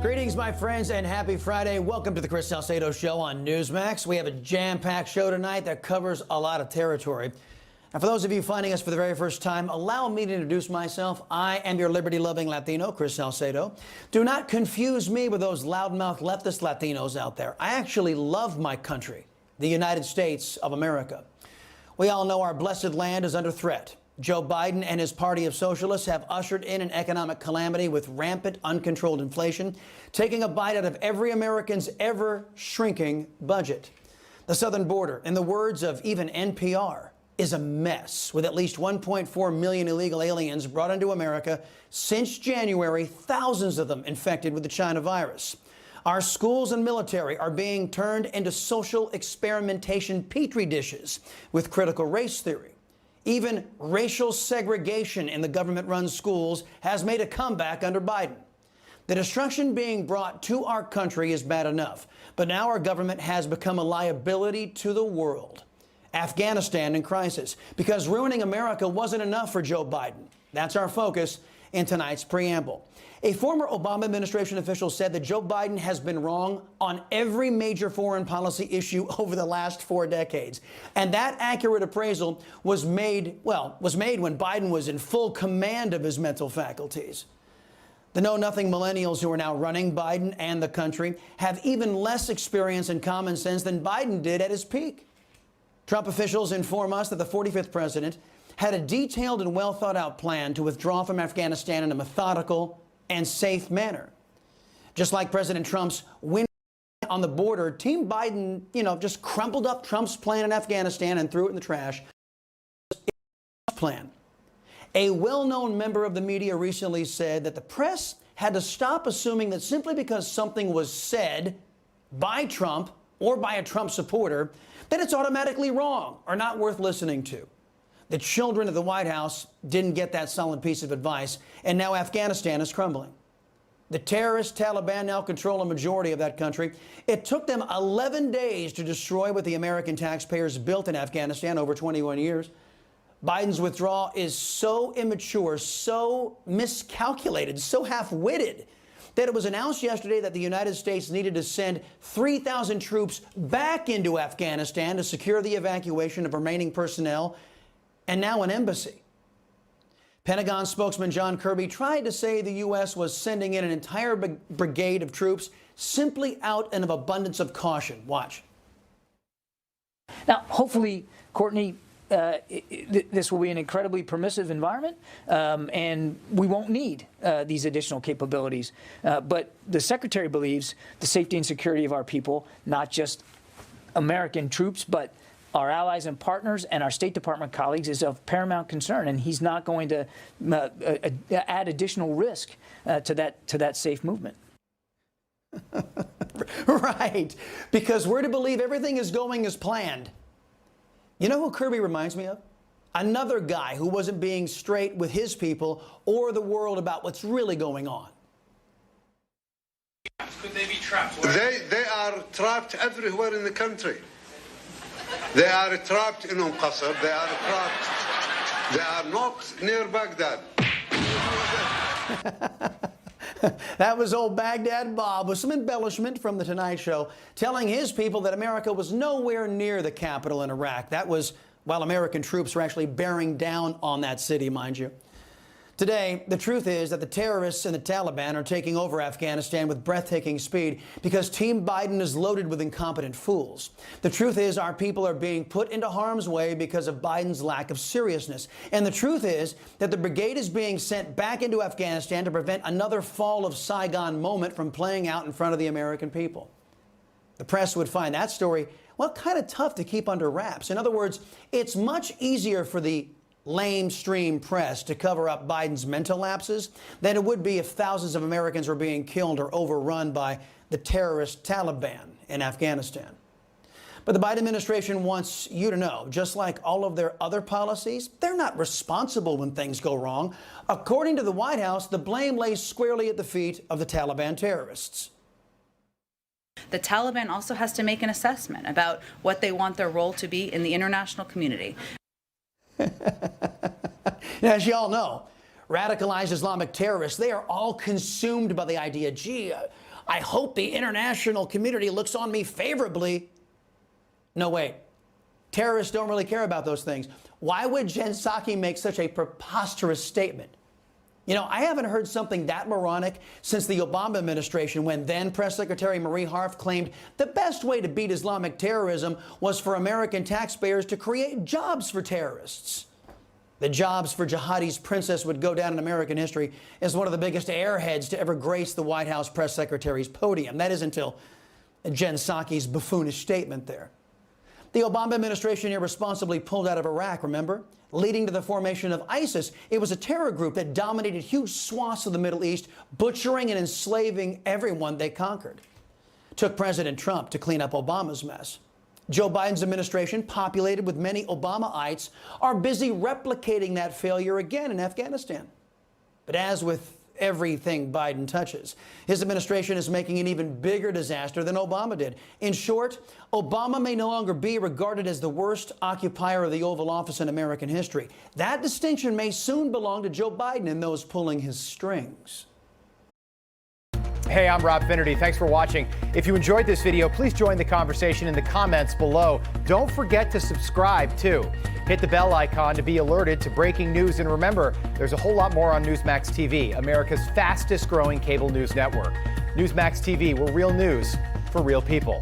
Greetings, my friends, and happy Friday. Welcome to the Chris Salcedo Show on Newsmax. We have a jam-packed show tonight that covers a lot of territory. And for those of you finding us for the very first time, allow me to introduce myself. I am your liberty-loving Latino, Chris Salcedo. Do not confuse me with those loudmouth leftist Latinos out there. I actually love my country, the United States of America. We all know our blessed land is under threat. Joe Biden and his party of socialists have ushered in an economic calamity with rampant, uncontrolled inflation, taking a bite out of every American's ever-shrinking budget. The southern border, in the words of even NPR, is a mess, with at least 1.4 million illegal aliens brought into America since January, thousands of them infected with the China virus. Our schools and military are being turned into social experimentation petri dishes with critical race theory. Even racial segregation in the government-run schools has made a comeback under Biden. The destruction being brought to our country is bad enough, but now our government has become a liability to the world. Afghanistan in crisis, because ruining America wasn't enough for Joe Biden. That's our focus in tonight's preamble. A former Obama administration official said that Joe Biden has been wrong on every major foreign policy issue over the last 4 decades. And that accurate appraisal was made when Biden was in full command of his mental faculties. The know-nothing millennials who are now running Biden and the country have even less experience and common sense than Biden did at his peak. Trump officials inform us that the 45th president had a detailed and well-thought-out plan to withdraw from Afghanistan in a methodical and safe manner. Just like President Trump's win on the border, Team Biden, just crumpled up Trump's plan in Afghanistan and threw it in the trash. Plan. A well-known member of the media recently said that the press had to stop assuming that simply because something was said by Trump or by a Trump supporter, that it's automatically wrong or not worth listening to. The children of the White House didn't get that solid piece of advice, and now Afghanistan is crumbling. The terrorist Taliban now control a majority of that country. It took them 11 days to destroy what the American taxpayers built in Afghanistan over 21 years. Biden's withdrawal is so immature, so miscalculated, so half-witted, that it was announced yesterday that the United States needed to send 3,000 troops back into Afghanistan to secure the evacuation of remaining personnel and now an embassy. Pentagon spokesman John Kirby tried to say the U.S. was sending in an entire brigade of troops simply out of abundance of caution. Watch. Now, hopefully, Courtney, this will be an incredibly permissive environment, and we won't need these additional capabilities. But the Secretary believes the safety and security of our people, not just American troops, but our allies and partners and our State Department colleagues, is of paramount concern, and he's not going to add additional risk to that safe movement. Right, because we're to believe everything is going as planned. You know who Kirby reminds me of? Another guy who wasn't being straight with his people or the world about what's really going on. Could they be trapped? They are trapped everywhere in the country. They are trapped in Qasr. They are trapped. They are not near Baghdad. That was old Baghdad Bob with some embellishment from The Tonight Show, telling his people that America was nowhere near the capital in Iraq. That was while American troops were actually bearing down on that city, mind you. Today, the truth is that the terrorists and the Taliban are taking over Afghanistan with breathtaking speed because Team Biden is loaded with incompetent fools. The truth is our people are being put into harm's way because of Biden's lack of seriousness. And the truth is that the brigade is being sent back into Afghanistan to prevent another fall of Saigon moment from playing out in front of the American people. The press would find that story, well, kind of tough to keep under wraps. In other words, it's much easier for the lamestream press to cover up Biden's mental lapses than it would be if thousands of Americans were being killed or overrun by the terrorist Taliban in Afghanistan. But the Biden administration wants you to know, just like all of their other policies, they're not responsible when things go wrong. According to the White House, the blame lays squarely at the feet of the Taliban terrorists. The Taliban also has to make an assessment about what they want their role to be in the international community. As you all know, radicalized Islamic terrorists, they are all consumed by the idea, gee, I hope the international community looks on me favorably. No, wait. Terrorists don't really care about those things. Why would Jen Psaki make such a preposterous statement? You know, I haven't heard something that moronic since the Obama administration, when then Press Secretary Marie Harf claimed the best way to beat Islamic terrorism was for American taxpayers to create jobs for terrorists. The jobs for jihadi's princess would go down in American history as one of the biggest airheads to ever grace the White House press secretary's podium. That is until Jen Psaki's buffoonish statement there. The Obama administration irresponsibly pulled out of Iraq, remember? Leading to the formation of ISIS. It was a terror group that dominated huge swaths of the Middle East, butchering and enslaving everyone they conquered. Took President Trump to clean up Obama's mess. Joe Biden's administration, populated with many Obamaites, are busy replicating that failure again in Afghanistan. But as with everything Biden touches, his administration is making an even bigger disaster than Obama did. In short, Obama may no longer be regarded as the worst occupier of the Oval Office in American history. That distinction may soon belong to Joe Biden and those pulling his strings. Hey, I'm Rob Finnerty. Thanks for watching. If you enjoyed this video, please join the conversation in the comments below. Don't forget to subscribe, too. Hit the bell icon to be alerted to breaking news. And remember, there's a whole lot more on Newsmax TV, America's fastest growing cable news network. Newsmax TV, we're real news for real people.